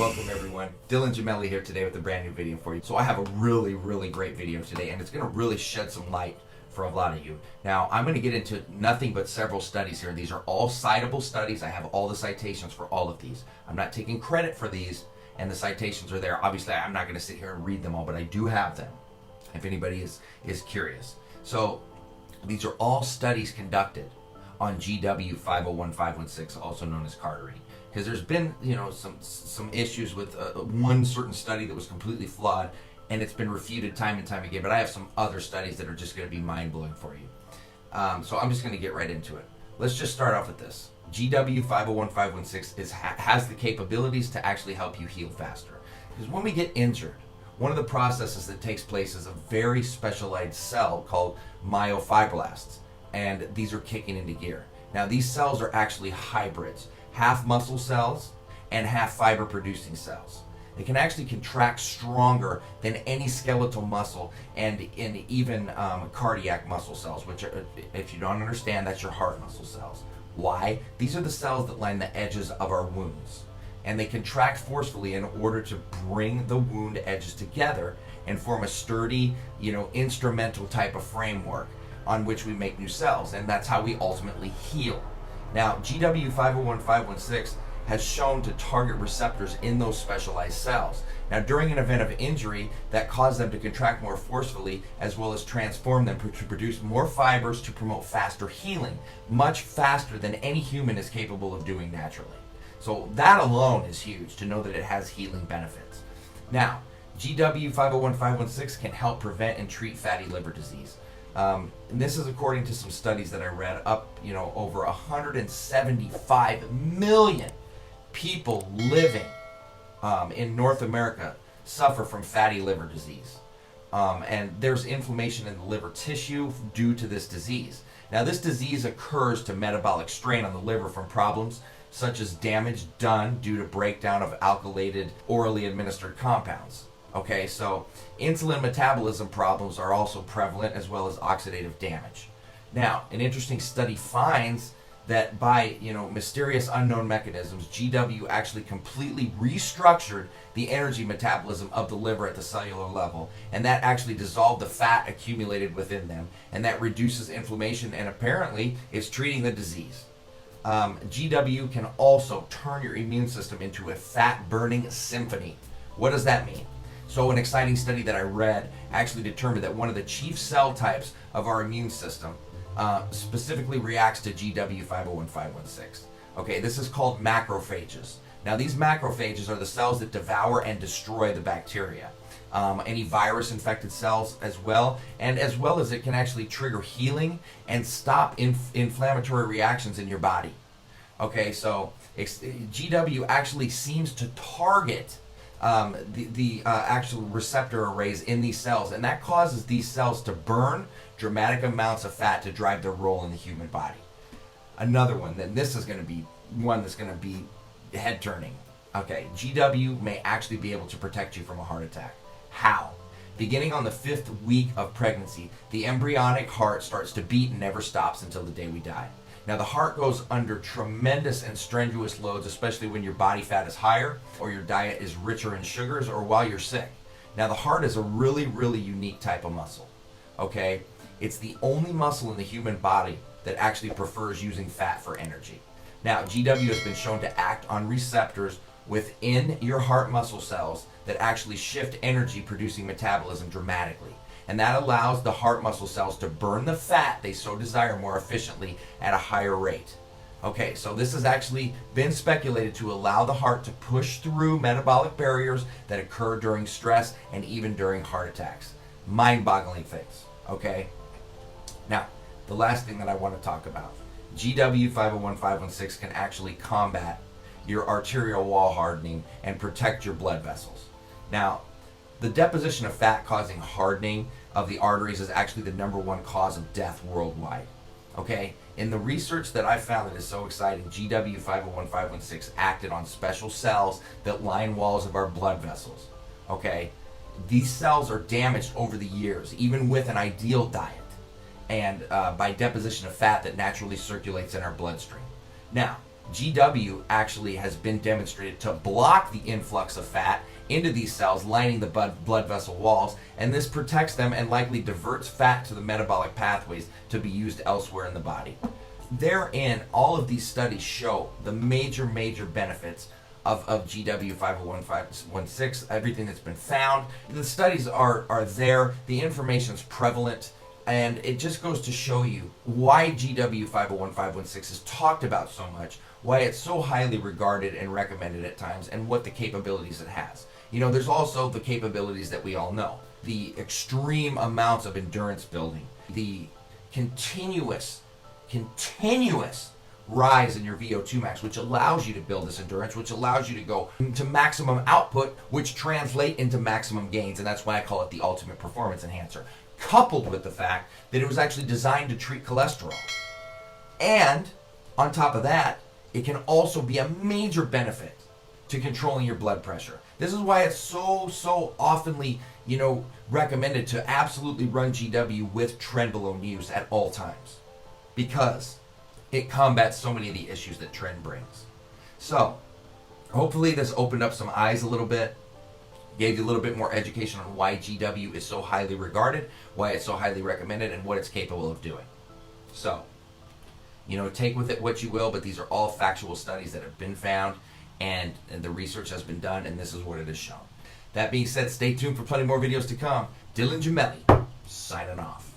Welcome everyone. Dylan Gemelli here today with a brand new video for you. So I have a really great video today, and it's going to really shed some light for a lot of you. Now I'm going to get into nothing but several studies here. These are all citable studies. I have all the citations for all of these. I'm not taking credit for these, and the citations are there. Obviously I'm not going to sit here and read them all, but I do have them if anybody is curious. So these are all studies conducted on GW 501516, also known as CARDARINE. Because there's been, some issues with one certain study that was completely flawed, and it's been refuted time and time again. But I have some other studies that are just going to be mind-blowing for you. So I'm just going to get right into it. Let's just start off with this. GW 501516 has the capabilities to actually help you heal faster. Because when we get injured, one of the processes that takes place is a very specialized cell called myofibroblasts, and these are kicking into gear. Now these cells are actually hybrids. Half muscle cells and half fiber producing cells. They can actually contract stronger than any skeletal muscle and even cardiac muscle cells, which are, if you don't understand, that's your heart muscle cells. Why? These are the cells that line the edges of our wounds, and they contract forcefully in order to bring the wound edges together and form a sturdy, instrumental type of framework on which we make new cells, and that's how we ultimately heal. Now, GW 501516 has shown to target receptors in those specialized cells. Now, during an event of injury that caused them to contract more forcefully, as well as transform them to produce more fibers to promote faster healing, much faster than any human is capable of doing naturally. So that alone is huge, to know that it has healing benefits. Now, GW 501516 can help prevent and treat fatty liver disease. And this is according to some studies that I read. Over 175 million people living in North America suffer from fatty liver disease. And there's inflammation in the liver tissue due to this disease. Now this disease occurs to metabolic strain on the liver from problems such as damage done due to breakdown of alkylated orally administered compounds. Okay, so insulin metabolism problems are also prevalent, as well as oxidative damage. Now, an interesting study finds that by, mysterious unknown mechanisms, GW actually completely restructured the energy metabolism of the liver at the cellular level, and that actually dissolved the fat accumulated within them, and that reduces inflammation, and apparently is treating the disease. GW can also turn your immune system into a fat-burning symphony. What does that mean? So an exciting study that I read actually determined that one of the chief cell types of our immune system specifically reacts to GW 501516. Okay, this is called macrophages. Now these macrophages are the cells that devour and destroy the bacteria, any virus infected cells as well as it can actually trigger healing and stop inflammatory reactions in your body. Okay, so GW actually seems to target the actual receptor arrays in these cells, and that causes these cells to burn dramatic amounts of fat to drive their role in the human body. Another one, then this is going to be one that's going to be head turning. Okay, GW may actually be able to protect you from a heart attack. How? Beginning on the 5th week of pregnancy, the embryonic heart starts to beat and never stops until the day we die. Now the heart goes under tremendous and strenuous loads, especially when your body fat is higher or your diet is richer in sugars or while you're sick. Now the heart is a really unique type of muscle. Okay? It's the only muscle in the human body that actually prefers using fat for energy. Now GW has been shown to act on receptors within your heart muscle cells that actually shift energy producing metabolism dramatically. And that allows the heart muscle cells to burn the fat they so desire more efficiently at a higher rate. Okay, so this has actually been speculated to allow the heart to push through metabolic barriers that occur during stress and even during heart attacks. Mind-boggling things, okay? Now, the last thing that I want to talk about. GW 501516 can actually combat your arterial wall hardening and protect your blood vessels. Now, the deposition of fat causing hardening of the arteries is actually the #1 cause of death worldwide. Okay? In the research that I found that is so exciting, GW 501516 acted on special cells that line walls of our blood vessels. Okay? These cells are damaged over the years, even with an ideal diet, and by deposition of fat that naturally circulates in our bloodstream. Now, GW actually has been demonstrated to block the influx of fat into these cells lining the blood vessel walls, and this protects them and likely diverts fat to the metabolic pathways to be used elsewhere in the body. Therein, all of these studies show the major benefits of GW 501-516, everything that's been found. The studies are there, the information is prevalent, and it just goes to show you why GW 501-516 is talked about so much, why it's so highly regarded and recommended at times, and what the capabilities it has. You know, there's also the capabilities that we all know. The extreme amounts of endurance building, the continuous rise in your VO2 max, which allows you to build this endurance, which allows you to go to maximum output, which translate into maximum gains, and that's why I call it the ultimate performance enhancer, coupled with the fact that it was actually designed to treat cholesterol. And on top of that, it can also be a major benefit to controlling your blood pressure. This is why it's so oftenly, you know, recommended to absolutely run GW with trenbolone use at all times, because it combats so many of the issues that Tren brings. So, hopefully this opened up some eyes a little bit, gave you a little bit more education on why GW is so highly regarded, why it's so highly recommended, and what it's capable of doing. So, you know, take with it what you will, but these are all factual studies that have been found, and the research has been done, and this is what it has shown. That being said, stay tuned for plenty more videos to come. Dylan Gemelli, signing off.